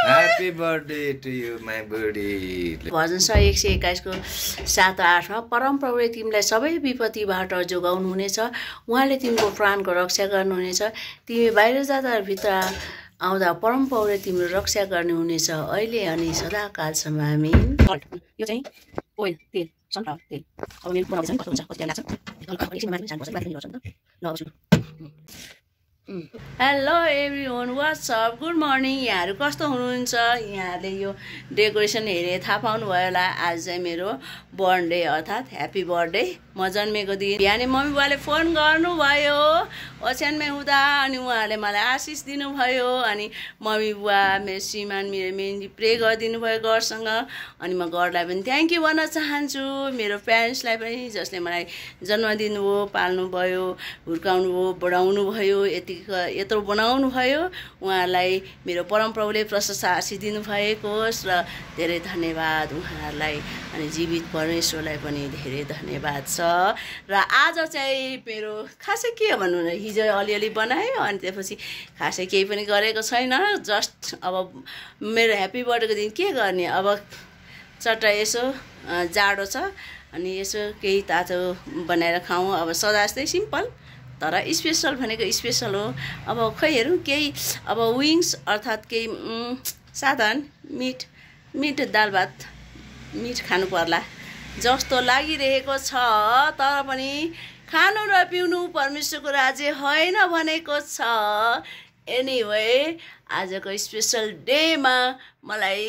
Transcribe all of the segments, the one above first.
Happy birthday to you, my buddy. भजन 121 को 7-8 मा परम प्रभुले तिमीलाई सबै विपत्तिबाट जोगाउनु हुनेछ। उहाँले तिम्रो प्राणको रक्षा गर्नुहुनेछ। तिमी बाहिर जाँदा भित्र आउँदा परम प्रभुले तिम्रो रक्षा गर्नुहुनेछ अहिले अनि सदाकालसम्म आमेन। यो चाहिँ ओइल तेल सनफ्लावर तेल अब मेरो बनाउँदै छ नि कस्तो हुन्छ कति लाग्छ हल्का एकछिन माथि जानुपर्छ माथि गर्छ नि त ल अब सुरु। Hello everyone what's up good morning. यहाँहरू कस्तो हुनुहुन्छ? यहाँहरूले यो डेकोरेसन हेरेर थाहा पाउनु भयो होला। आज चाहिँ मेरो बर्थडे अर्थात् ह्याप्पी बर्थडे। म जन्मेको दिन बिहानै मम्मी बुवाले फोन गर्नुभयो ओछ्यानमै हुँदा अनि उहाँहरूले मलाई आशिष दिनुभयो। अनि मम्मी बुवा मेरो श्रीमान मेरो मेहन्दी प्रे गरिदिनु भयो गडसँग। अनि म गडलाई पनि थ्याङ्क यू भन्न चाहन्छु। मेरो प्यारेन्ट्सलाई पनि जसले मलाई जन्म दिनुभयो पाल्नु भयो हुर्काउनु भयो बढाउनु भयो यत्रो बनाउनु भयो उहाँहरूलाई मेरो परमप्रभुले प्रशंसा आशिष दिनुभएको होस् र धेरै धन्यवाद उहाँहरूलाई। अनि जीवित परमेश्वरलाई पनि धेरै धन्यवाद छ। र आज चाहिँ मेरो खासै के भन्नु न हिजो अलिअलि बनायो अनि त्यसपछि खासै केही पनि गरेको छैन। जस्ट अब मेरो ह्याप्पी बर्थडेको दिन के गर्ने अब चट्टा यसो जाडो छ अनि यसो केही तातो बनाएर खाउँ। अब सदा जस्तै सिम्पल तर स्पेसल भनेको स्पेसल हो। अब खै हेरौँ केही अब विङ्स अर्थात् केही साधारण मिठ दाल भात मिठ खानु पर्ला जस्तो लागिरहेको छ। तर पनि खानु र पिउनु परमेश्वरको राज्य होइन भनेको छ। एनिवे आजको स्पेसल डेमा मलाई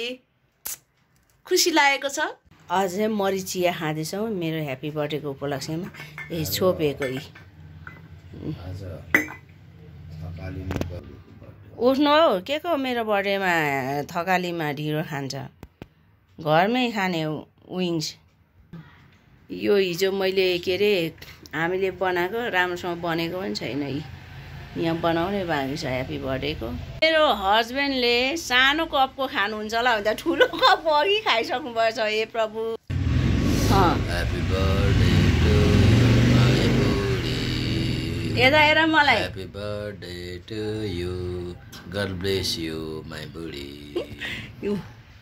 खुसी लागेको छ। अझै मरिचिया खाँदैछौँ मेरो ह्याप्पी बर्थडेको उपलक्ष्यमा। यही छोपेको उठ्नु हो के को मेरो बर्थडेमा थकालीमा ढिँडो खान्छ घरमै खाने विङ्स। यो हिजो मैले के अरे हामीले बनाएको राम्रोसँग बनेको पनि छैन। यहाँ बनाउने बाँकी छ ह्याप्पी बर्थडेको। मेरो हस्बेन्डले सानो कपको खानुहुन्छ होला भन्दा ठुलो कपको अघि खाइसक्नु भएछ। हे प्रभु यता हेर मलाई Happy birthday to you. God bless you, my buddy. यो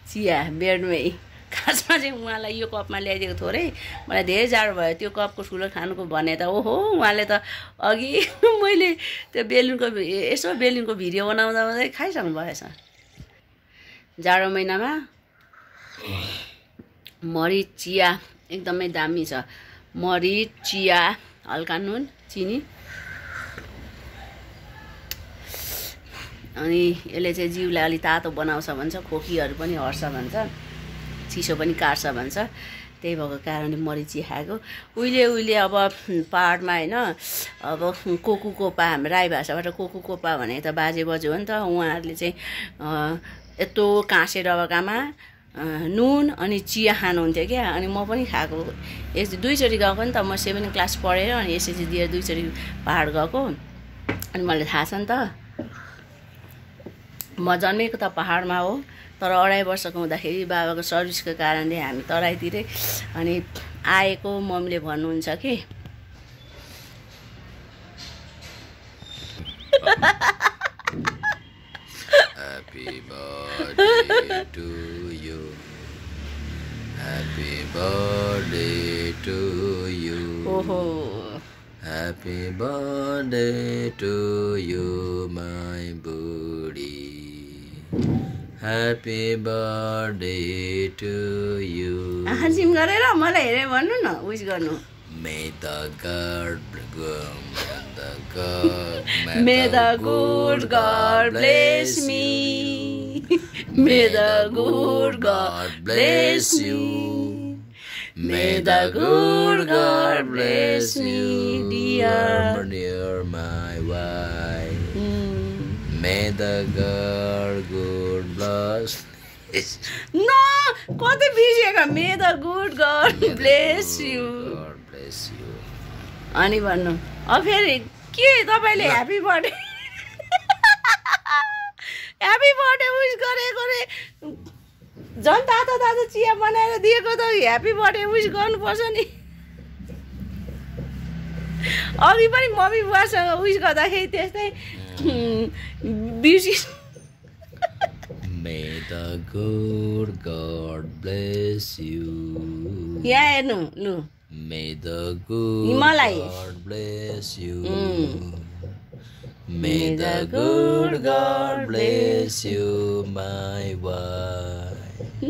चिया बेडमै खासमा चाहिँ उहाँलाई यो कपमा ल्याइदिएको थोरै मलाई धेरै जाडो भयो त्यो कपको ठुलो खानुको भने त ओहो उहाँले त अघि मैले त्यो बेलुनको भिडियो बनाउँदा खाइसक्नु भएछ। जाडो महिनामा मरिच चिया एकदमै दामी छ। मरिच चिया हल्का नुन चिनी अनि यसले चाहिँ जिउलाई अलि तातो बनाउँछ भन्छ खोकीहरू पनि हट्छ भन्छ चिसो पनि काट्छ भन्छ। त्यही भएको कारणले मरिची खाएको। उहिले अब पाहाडमा होइन अब कोकुकोपा हाम्रो राई भाषाबाट कोकुकोपा भने त बाजे बज्यू हो नि त। उहाँहरूले चाहिँ यत्रो काँसे डबकामा नुन अनि चिया खानुहुन्थ्यो क्या। अनि म पनि खाएको दुईचोटि गएको नि त। म 7 क्लास पढेर अनि एसएससी दिएर दुईचोटि पाहाड गएको अनि मलाई थाहा छ नि त। म जन्मेको त पाहाडमा हो तर 2.5 वर्षको हुँदाखेरि बाबाको सर्भिसको कारणले हामी तराईतिरै अनि आएको मम्मीले भन्नुहुन्छ कि Happy birthday to you. Happy birthday to you. Happy birthday to you, my buddy. Happy birthday to you. Gym गरेर मलाई हेरे भन्नु न विश गर्नु। May the good God bless me. May the good God bless you. May the good God bless me, dear my wife. May the good bless. No, कतै बिर्सेको। May the good God bless you. God bless you. अनि भन्नु अब फेरि के तपाईले happy birthday wish गरेको रे झन् तातो चिया बनाएर दिएको त ह्यापी बर्थडे विश गर्नुपर्छ नि। अघि पनि मम्मी बुवासँग उइस गर्दाखेरि त्यस्तै बिर्सि May the good God bless you. यहाँ हेर्नु लु May the good Himalaya God bless you. May the good God bless you, my wife.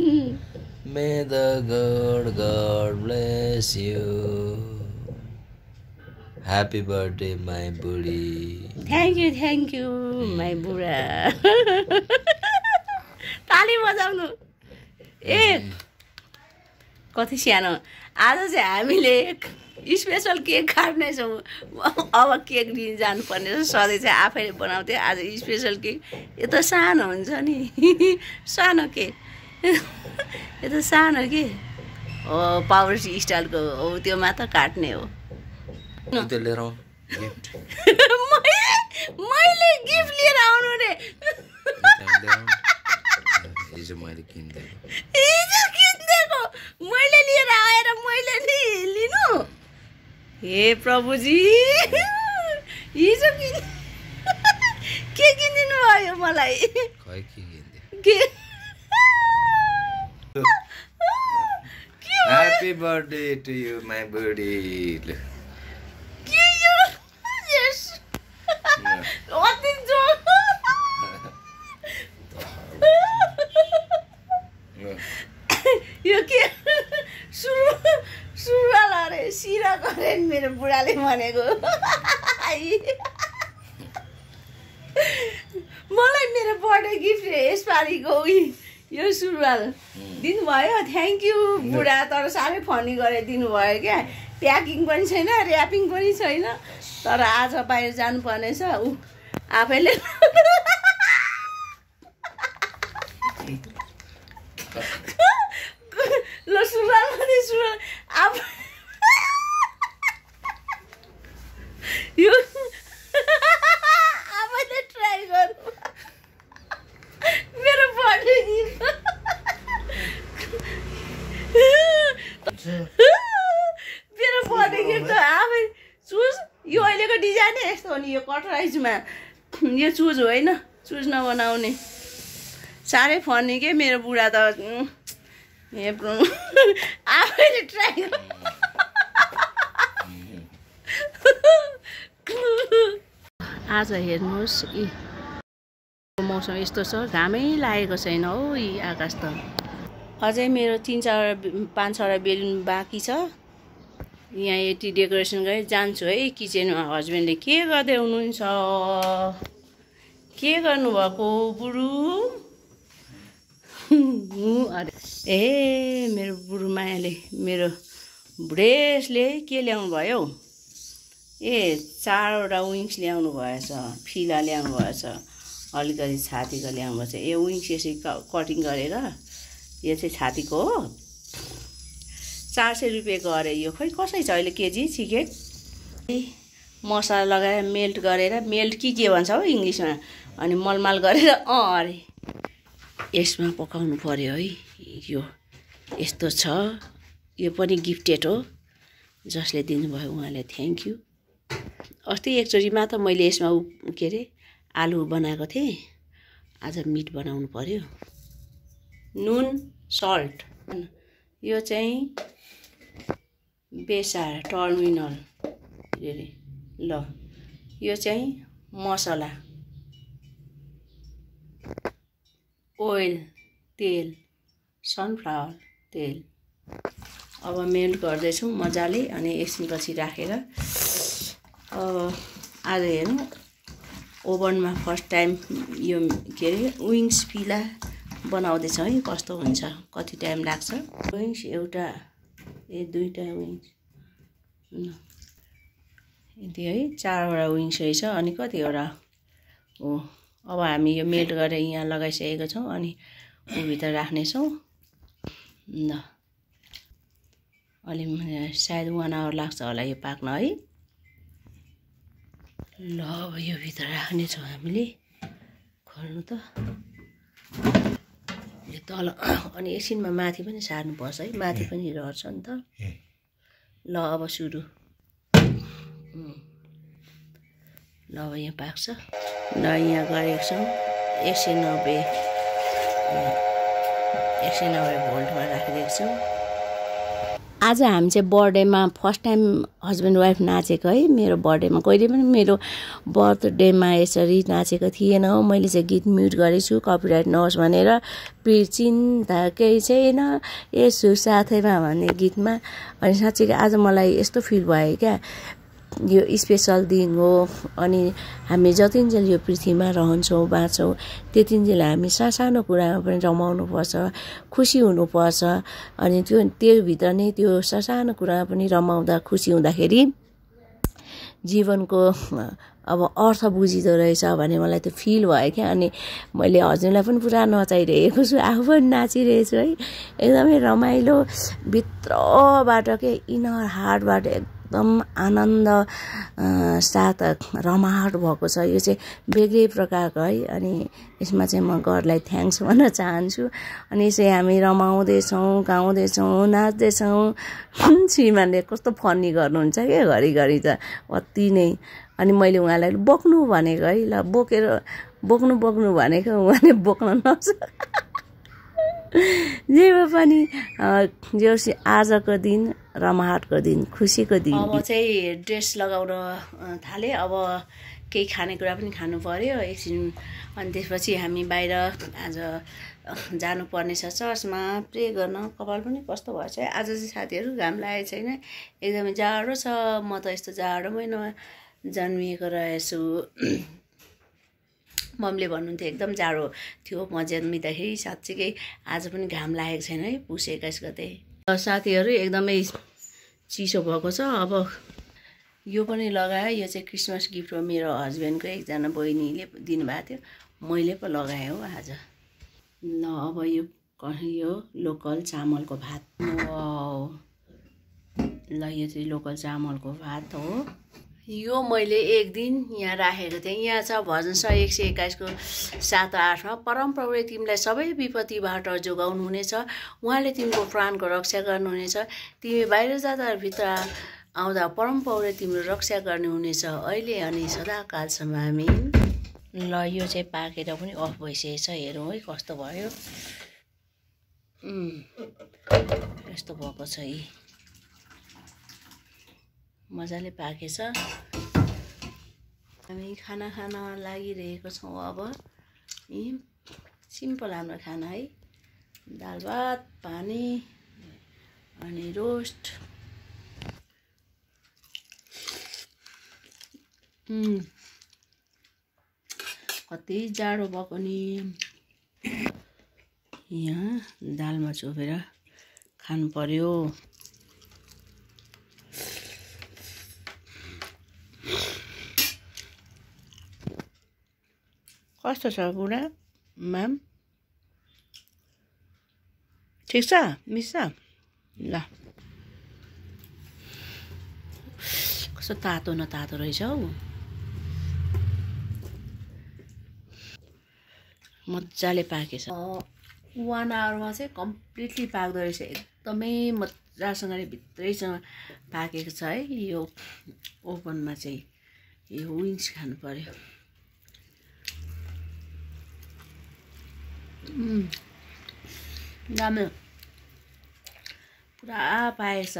May the good God bless you. Happy birthday, my buddy. Thank you my बुढा ताली बजाउनु ए कति सानो आज चाहिँ हामीले स्पेसल केक काट्नेछौँ अब केक लिन जानुपर्ने छ सधैँ चाहिँ आफैले बनाउँथ्यो आज स्पेसल केक यो त सानो हुन्छ नि सानो केक यो त सानो के हो पावर स्टाइलको हो त्यो मात्र काट्ने हो मैले गिफ्ट लिएर आउनु रे हिजो किनिदिएको मैले लिएर आएर मैले नि लिनु हे प्रभुजी हिजो के किनिदिनु भयो मलाई के Happy birthday to you, my buddy. के यो यस अति जो यो के सुरुवाल अरे सिरा गरेन मेरो बुढाले भनेको मलाई मेरो बर्थडे गिफ्ट यसपालिको यो सुरुवाल दिनुभयो थ्याङ्क यू बुढा तर साह्रै फनी गरेर दिनुभयो क्या प्याकिङ पनि छैन ऱ्यापिङ पनि छैन तर आज बाहिर जानुपर्नेछ ऊ आफैले ल सुरुवाल पनि सुरुवाल यो आफैले ट्राई गर्नु मेरो बर्थडे गिफ्ट मेरो बर्थडे गिफ्ट त आफै चुज यो अहिलेको डिजाइन यस्तो हो नि यो कटराइजमा यो चुज होइन चुज नबनाउने साह्रै फनी के मेरो बुढा त आफैले ट्राई आज हेर्नुहोस् मौसम यस्तो छ घामै लागेको छैन हौ यी आकाश त अझै मेरो 5-6 बेलुन बाँकी छ यहाँ यति डेकोरेसन गरेर जान्छु है किचनमा हस्बेन्डले के गर्दै हुनुहुन्छ के गर्नुभएको बुढु ए मेरो बुढु मायाले मेरो बुढेसले के ल्याउनु भयो ए 4वटा विङ्स ल्याउनु भएछ फिला ल्याउनु भएछ अलिकति छातीको ल्याउनु भएछ यो विङ्स यसरी कटिङ गरेर यो चाहिँ छातीको हो 400 रुपियाँको अरे यो खोइ कसै छ अहिले केजी चिकेन मसला लगाएर मेल्ट गरेर मेल्ट के भन्छ हो इङ्ग्लिसमा अनि मलमाल गरेर अरे यसमा पकाउनु पर्यो है यो यस्तो छ यो पनि गिफ्टेड हो जसले दिनुभयो उहाँले थ्याङ्क यू अस्ति एकचोटि मात्र मैले यसमा के अरे आलु बनाएको थिएँ आज मिट बनाउनु पर्यो नुन सल्ट यो चाहिँ बेसार टर्मिनल अरे ल यो चाहिँ मसला ओइल तेल सनफ्लावर तेल अब मेल्ट गर्दैछौँ मजाले अनि एकछिनपछि राखेर आज हेर्नु ओभनमा फर्स्ट टाइम यो के अरे विङ्स फिला बनाउँदैछौँ है कस्तो हुन्छ कति टाइम लाग्छ विङ्स एउटा दुईवटा विङ्स यति है 4वटा विङ्स रहेछ अनि कतिवटा हो अब हामी यो मेल्ट गरेर यहाँ लगाइसकेको छौँ अनि भित्र राख्नेछौँ ल अलि सायद 1 आवर लाग्छ होला यो पाक्न है ल अब यो भित्र राख्नेछौँ हामीले खोल्नु त यो तल अनि एकछिनमा माथि पनि सार्नुपर्छ है माथि पनि रहन्छ नि त ल अब सुरु ल अब यहाँ पाक्छ ल यहाँ गरेको छौँ 190 भोल्टमा राखिदिएको छौँ। आज हामी चाहिँ बर्थडेमा फर्स्ट टाइम हस्बेन्ड वाइफ नाचेको है। मेरो बर्थडेमा कहिले पनि मेरो बर्थडेमा यसरी नाचेको थिएन। मैले चाहिँ गीत म्युट गरेछु कपिराइट नहोस् भनेर। चिन्ता केही छैन यसो साथैमा भन्ने गीतमा। अनि साँच्चै आज मलाई यस्तो फिल भयो क्या, यो स्पेसल दिन हो। अनि हामी जतिन्जेल यो पृथ्वीमा रहन्छौँ बाँच्छौँ त्यतिन्जेल हामी सानो कुरामा पनि रमाउनुपर्छ, खुसी हुनुपर्छ। अनि त्योभित्र नै त्यो सानो कुरामा पनि रमाउँदा खुसी हुँदाखेरि जीवनको अब अर्थ बुझिँदो रहेछ भने मलाई त्यो फिल भयो क्या। अनि मैले हजुरलाई पनि पुरा नचाइरहेको छु, आफू पनि नाचिरहेछु है। एकदमै रमाइलो भित्रबाट के इनर हार्टबाट एकदम आनन्द साथ रमाहट भएको छ। यो चाहिँ बेग्लै प्रकारको है। अनि यसमा चाहिँ म गडलाई थ्याङ्क्स भन्न चाहन्छु। अनि यसै हामी रमाउँदैछौँ, गाउँदैछौँ, नाच्दैछौँ। श्रीमानले कस्तो फन्नी गर्नुहुन्छ क्या घरिघरि त अति नै। अनि मैले उहाँलाई बोक्नु भनेको है, ल बोक्नु भनेको उहाँले बोक्न नसक्छ। जे भए पनि जो आजको दिन रमाहटको दिन, खुसीको दिन। अब चाहिँ ड्रेस लगाउन थाले। अब केही खानेकुरा पनि खानु पर्यो एकछिन। अनि त्यसपछि हामी बाहिर आज जानुपर्ने छ चर्चमा प्रे गर्न। कपाल पनि कस्तो भएछ आज चाहिँ साथीहरू, घाम लागेको छैन, एकदमै जाडो छ। म त यस्तो जाडो महिनामा जन्मिएको रहेछु। मम्मीले भन्नुहुन्थ्यो एकदम जाडो थियो म जन्मिँदाखेरि। साँच्चीकै आज पनि घाम लागेको छैन है, पुस 21 गते। साथीहरू एकदमै चिसो भएको छ। अब यो पनि लगायो। यो चाहिँ क्रिसमस गिफ्ट हो मेरो हस्बेन्डको, एकजना बहिनीले दिनुभएको थियो, मैले पो लगाएँ हो आज। ल अब यो लोकल चामलको भात। ल यो चाहिँ लोकल चामलको भात हो। यो मैले एक दिन यहाँ राखेको थिएँ। यहाँ छ भजन 121 को 7-8मा, परमप्रभुले तिमीलाई सबै विपत्तिबाट जोगाउनु हुनेछ, उहाँले तिम्रो प्राणको रक्षा गर्नुहुनेछ, तिमी बाहिर जाँदा भित्र आउँदा परमप्रभुले तिम्रो रक्षा गर्नुहुनेछ अहिले अनि सदाकालसम्म आमीन। ल यो चाहिँ पाकेर पनि अफ भइसकेछ, हेरौँ है कस्तो भयो। यस्तो भएको छ यी, मजाले पाकेछ। हामी खाना खान लागिरहेको छौँ। अब यी सिम्पल हाम्रो खाना है, दाल भात, पानी अनि रोस्ट। कति जाडो भएको नि, यहाँ दालमा चोपेर खानु पर्यो। कस्तो छ बुढा म्याम, ठिक छ मिस छ? ल कस्तो तातो न तातो रहेछ हौ, मजाले पाकेछ। 1 आवरमा चाहिँ कम्प्लिटली पाक्दो रहेछ, एकदमै मजासँगले भित्रैसँग पाकेको छ है। यो ओभनमा चाहिँ यो विङ्स खानु पर्यो। दामी पुरा पाएछ।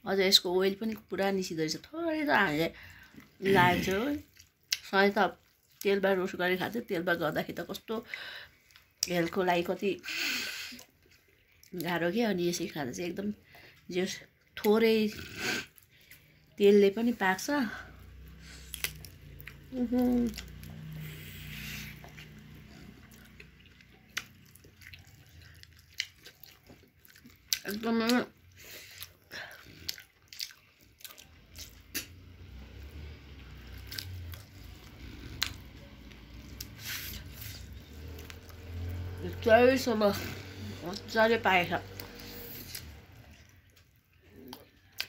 अझ यसको ओइल पनि पुरा निस्किँदो रहेछ। थोरै त हामीले लागेको थियो है, सधैँ त तेलमा रोस्ट गरेर खान्थ्यो। तेलमा गर्दाखेरि त कस्तो हेल्थको लागि कति गाह्रो के। अनि यसरी खाँदा चाहिँ एकदम जो थोरै तेलले पनि पाक्छ। एकदम भित्रैसम्म मजाले पाएछ।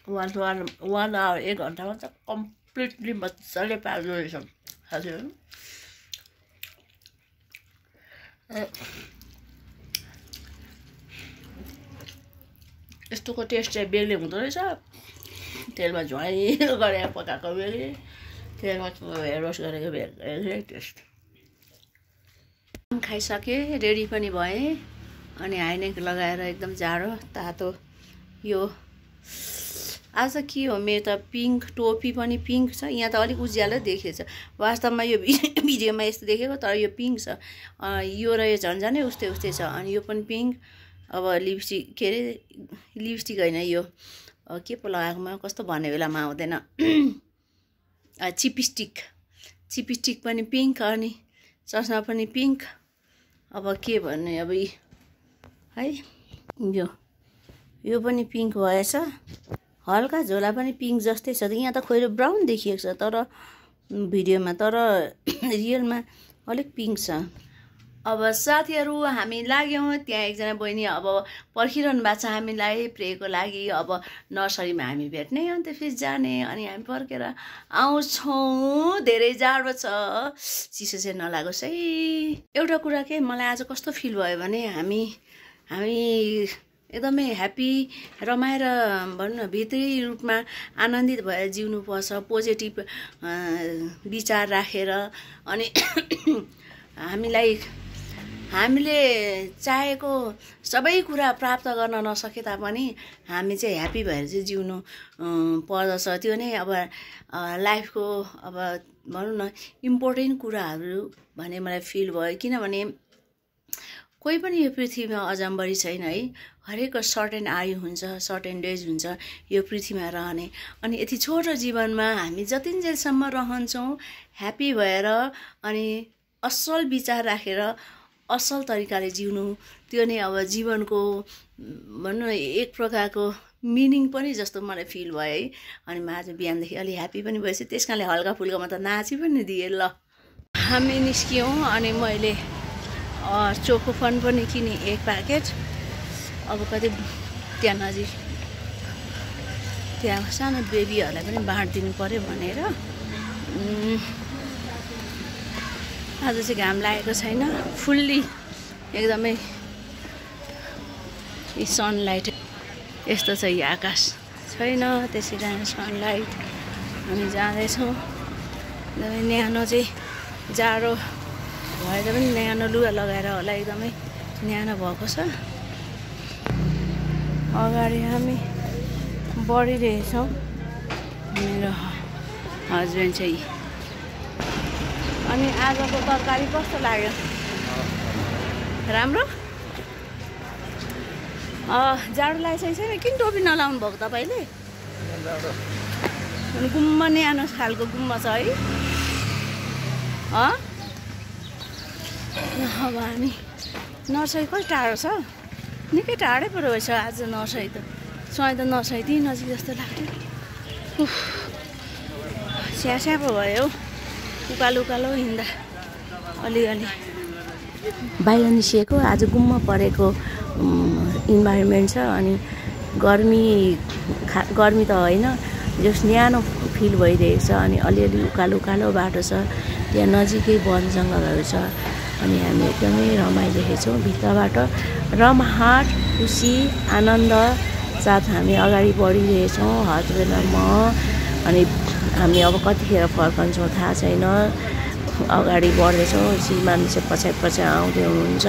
1 आवर 1 घन्टामा चाहिँ कम्प्लिटली मजाले पाक्दो रहेछ साथीहरू। यस्तोको टेस्ट चाहिँ बेग्लै हुँदो रहेछ। तेलमा झ्वाइलो गरेर पकाएको बेग्लै तेलमा रोस्ट गरेको बेग्लै टेस्ट खाइसकेँ रेडी पनि भएँ अनि हाइनेक लगाएर एकदम जाडो तातो यो आज के हो मेरो त पिङ्क टोपी पनि पिङ्क छ यहाँ त अलिक उज्यालो देखेछ वास्तवमा यो भिडियोमा यस्तो देखेको तर यो पिङ्क छ यो र यो झन्झनै उस्तै उस्तै छ अनि यो पनि पिङ्क अब लिपस्टिक के अरे लिपस्टिक होइन यो के पो लगाएकोमा कस्तो भन्ने बेलामा आउँदैन चिपस्टिक पनि पिङ्क अनि चस्मा पनि पिङ्क अब के भन्ने अब है यो पनि पिङ्क भएछ हल्का झोला पनि पिङ्क जस्तै छ यहाँ त खोइरो ब्राउन देखिएको छ तर भिडियोमा तर रियलमा अलिक पिङ्क छ अब साथीहरू हामी लाग्यौँ त्यहाँ एकजना बहिनी अब पर्खिरहनु भएको छ हामीलाई प्रेको लागि अब नर्सरीमा हामी भेट्ने अन्त फेरि जाने अनि हामी पर्खेर आउँछौँ धेरै जाडो छ चिसो चाहिँ नलागोस् है एउटा कुरा के मलाई आज कस्तो फिल भयो भने हामी एकदमै ह्याप्पी रमाएर भनौँ न भित्री रूपमा आनन्दित भएर जिउनुपर्छ पोजिटिभ विचार राखेर अनि हामीले चाहेको सबै कुरा प्राप्त गर्न नसके तापनि हामी चाहिँ ह्याप्पी भएर चाहिँ जिउनु पर्दछ त्यो नै अब लाइफको अब भनौँ न इम्पोर्टेन्ट कुराहरू भन्ने मलाई फिल भयो किनभने कोही पनि यो पृथ्वीमा अजम्बरी छैन है हरेक सर्टेन आयु हुन्छ सर्टेन डेज हुन्छ यो पृथ्वीमा रहने अनि यति छोटो जीवनमा हामी जतिन्जेलसम्म रहन्छौँ ह्याप्पी भएर अनि असल विचार राखेर असल तरिकाले जिउनु त्यो नै अब जीवनको भनौँ न एक प्रकारको मिनिङ पनि जस्तो मलाई फिल भयो है अनि म आज बिहानदेखि अलि ह्याप्पी पनि भएछु त्यस कारणले हल्का फुल्कामा त नाची पनि दिएँ ल हामी निस्क्यौँ अनि मैले चोकोफन पनि किनेँ 1 प्याकेट अब कति त्यहाँ नजिक त्यहाँ सानो बेबीहरूलाई पनि बाँडिदिनु पऱ्यो भनेर आज चाहिँ घाम लागेको छैन फुल्ली एकदमै सनलाइट यस्तो छ यो आकाश छैन त्यसै कारण सनलाइट हामी जाँदैछौँ एकदमै न्यानो चाहिँ जाडो भएर पनि न्यानो लुगा लगाएर होला एकदमै न्यानो भएको छ अगाडि हामी बढिरहेछौँ मेरो हस्बेन्ड चाहिँ अनि आजको तरकारी कस्तो लाग्यो राम्रो जाडो लागेको छैन किन टोपी नलाउनु भएको तपाईँले अनि गुम्मा न्यानो खालको गुम्मा छ है अब हामी नर्सरी कति टाढो छ निकै टाढै पो रहेछ आज नर्सरी त सधैँ त नर्सरी त्यही नजिक जस्तो लाग्थ्यो स्यास्या पो भयो उकालो उकालो हिँड्दा अलिअलि बाहिर निस्किएको आज गुम्म परेको इन्भाइरोमेन्ट छ अनि गर्मी त होइन जस न्यानो फिल भइरहेको छ अनि अलिअलि उकालो उकालो बाटो छ त्यहाँ नजिकै वन जङ्गलहरू छ अनि हामी एकदमै रमाइरहेको छौँ भित्रबाट रमाहाट खुसी आनन्द साथ हामी अगाडि बढिरहेछौँ हस्बेन्ड र म अनि हामी अब कतिखेर फर्कन्छौँ थाहा छैन अगाडि बढ्दैछौँ श्रीमान चाहिँ पछाडि आउँदै हुनुहुन्छ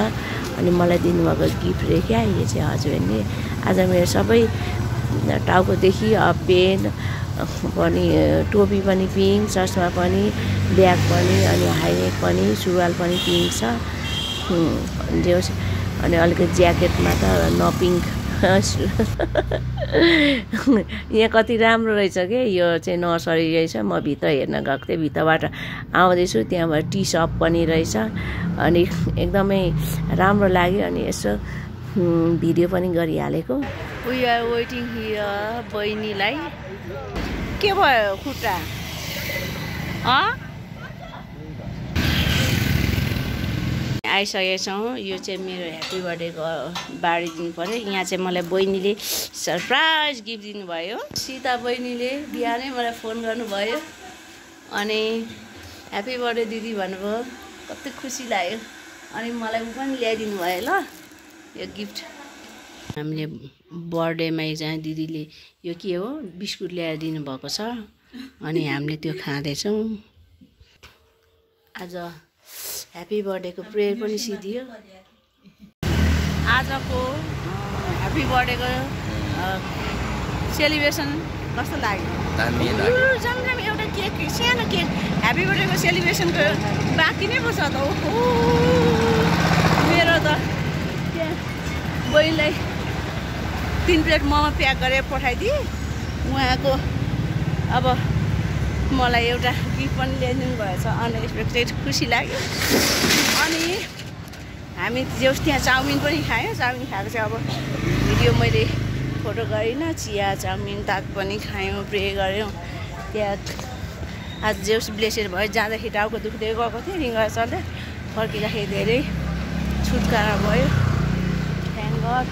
अनि मलाई दिनुभएको गिफ्ट रे क्या यो चाहिँ हस्बेन्डले आज मेरो सबै टाउकोदेखि पेन पनि टोपी पनि पिङ्क चस्मा पनि ब्याग पनि अनि हाइनेक पनि सुरुवाल पनि पिङ्क छ अनि अलिकति ज्याकेटमा त नपिङ्क यहाँ कति राम्रो रहेछ क्या यो चाहिँ नर्सरी रहेछ म भित्र हेर्न गएको थिएँ भित्रबाट आउँदैछु त्यहाँबाट टी सप पनि रहेछ अनि एकदमै राम्रो लाग्यो अनि यसो भिडियो पनि गरिहालेको वी आर वेटिङ हियर बहिनीलाई के भयो खुट्टा आइसकेछौँ यो चाहिँ मेरो ह्याप्पी बर्थडेको बाँडिदिनु पऱ्यो यहाँ चाहिँ मलाई बहिनीले सरप्राइज गिफ्ट दिनुभयो सीता बहिनीले बिहानै मलाई फोन गर्नुभयो अनि ह्याप्पी बर्थडे दिदी भन्नुभयो कति खुसी लाग्यो अनि मलाई ऊ पनि ल्याइदिनु भयो ल यो गिफ्ट हामीले बर्थडेमा एकजना दिदीले यो के हो बिस्कुट ल्याएर दिनुभएको छ अनि हामीले त्यो खाँदैछौँ। आज ह्याप्पी बर्थडेको प्रेयर पनि सिधियो। आजको ह्याप्पी बर्थडेको सेलिब्रेसन कस्तो लाग्यो? एउटा केक सानो केक ह्याप्पी बर्थडेको सेलिब्रेसनको बाँकी नै पो छ त। ओहो मेरो त बहिनीलाई 3 प्लेट मोमो प्याक गरेर पठाइदिएँ। उहाँको अब मलाई एउटा गिफ्ट पनि ल्याइदिनु भएछ, अनएक्सपेक्टेड खुसी लाग्यो। अनि हामी जेउस त्यहाँ चाउमिन पनि खायौँ। चाउमिन खाएको चाहिँ अब भिडियो मैले फोटो गरिनँ। चिया चाउमिन तात पनि खायौँ, प्रे गऱ्यौँ। त्यहाँ आज जेउस ब्लेसेड भयो। जाँदाखेरि टाउको दुख्दै गएको थिएँ, रिङ्गा चल्दै फर्किँदाखेरि धेरै छुटकारा भयो। Thank God.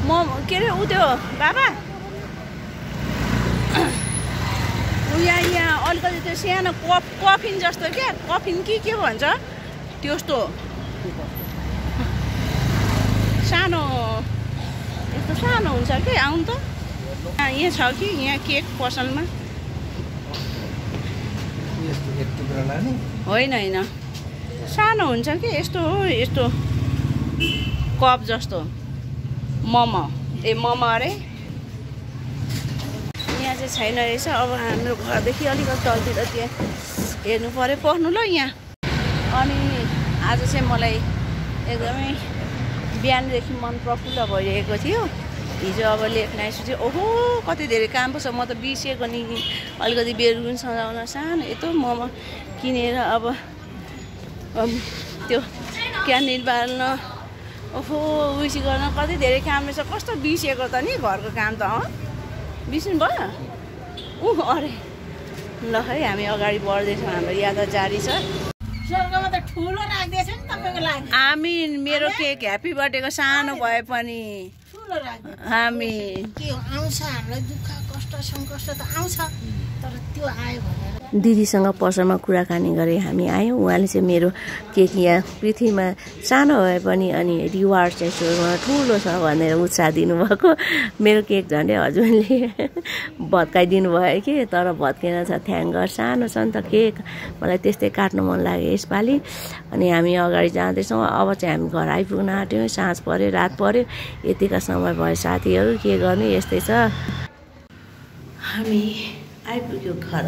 म के अरे उ त्यो बाबा यहाँ अलिकति त्यो सानो कफिन जस्तो क्या, कफिन के भन्छ त्यस्तो सानो यस्तो सानो हुन्छ कि आउनु त। यहाँ छ कि यहाँ केक पसलमा? होइन सानो हुन्छ कि यस्तो हो, यस्तो कप जस्तो मोमो मोमो अरे। यहाँ चाहिँ छैन रहेछ। अब हाम्रो घरदेखि अलिकति तलतिर त्यहाँ हेर्नु पऱ्यो, पढ्नु ल यहाँ। अनि आज चाहिँ मलाई एकदमै बिहानदेखि मन प्रफुल्ल भइरहेको थियो। हिजो अब लेख्न आइसक्यो, ओहो कति धेरै काम पो छ। म त बिर्सेको नि। अलिकति बेलुन सजाउन सानो यत्रो मोमो किनेर अब त्यो क्यान्डिल बाल्न ओहो उइसी गर्न कति धेरै काम रहेछ। कस्तो बिर्सेको त नि घरको काम त। बिर्सिनु भयो? अरे ल है हामी अगाडि बढ्दैछौँ, हाम्रो यात्रा जारी छ। आमिन। मेरो केक ह्याप्पी बर्थडेको सानो भए पनि हामी के आउँछ, हामीलाई दुःख कष्ट सङ्कष्ट त आउँछ, तर त्यो आयो भनेर दिदीसँग पसलमा कुराकानी गरेँ हामी आयौँ। उहाँले चाहिँ मेरो केक यहाँ पृथ्वीमा सानो भए पनि अनि रिवार्ड चाहिँ स्टोरमा ठुलो छ भनेर उत्साह दिनुभएको। मेरो केक झन्डै हस्बेन्डले भत्काइदिनु भयो कि, तर भत्केन छ। Thank God. सानो छ नि त केक, मलाई त्यस्तै काट्नु मन लाग्यो यसपालि। अनि हामी अगाडि जाँदैछौँ। अब चाहिँ हामी घर आइपुग्न आँट्यौँ। साँझ पऱ्यो, रात पऱ्यो, यतिका समय भयो। साथीहरू के गर्ने, यस्तै छ। हामी आइपुग्यो घर।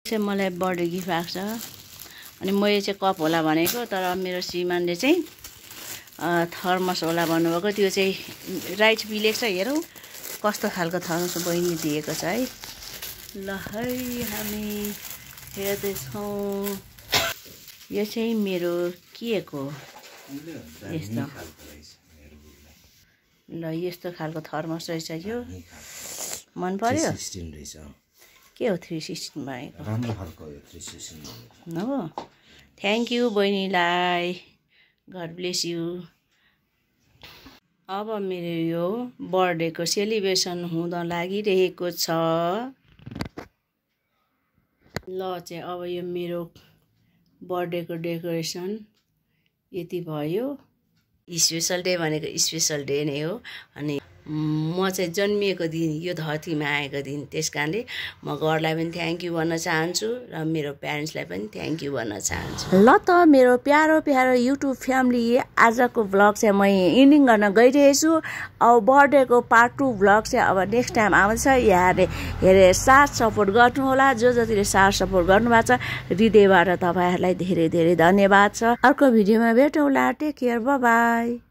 चाहिँ मलाई बर्थडे गिफ्ट आएको छ। अनि मैले चाहिँ कप होला भनेको, तर मेरो श्रीमानले चाहिँ थर्मस होला भन्नुभएको। त्यो चाहिँ राइट बिलेको छ। हेरौँ कस्तो खालको थर्मस बहिनीले दिएको छ है। ल है हामी हेर्दैछौँ। यो चाहिँ मेरो के को यस्तो ल यस्तो खालको थर्मस रहेछ। यो मन पर्यो? के हो 316 भएको? राम्रो खालको 316 हो। थ्याङ्क यू बहिनीलाई, गड ब्लेस यू। अब मेरो यो बर्थडेको सेलिब्रेसन हुन लागिरहेको छ। ल चाहिँ अब यो मेरो बर्थडेको डेकोरेसन यति भयो। स्पेसल डे भनेको स्पेसल डे नै हो। अनि म चाहिँ जन्मिएको दिन, यो धरतीमा आएको दिन, त्यस कारणले म गडलाई पनि थ्याङ्क यू भन्न चाहन्छु र मेरो प्यारेन्ट्सलाई पनि थ्याङ्क यू भन्न चाहन्छु। ल त मेरो प्यारो युट्युब फ्यामिली, आजको भ्लग चाहिँ म इन्डिङ गर्न गइरहेछु। अब बर्थडेको पार्ट 2 भ्लग चाहिँ अब नेक्स्ट टाइम आउँछ। यहाँले हेरेर साथ सपोर्ट गर्नुहोला। जतिले साथ सपोर्ट गर्नुभएको छ हृदयबाट तपाईँहरूलाई धेरै धेरै धन्यवाद छ। अर्को भिडियोमा भेटौँला। Take care, bye by.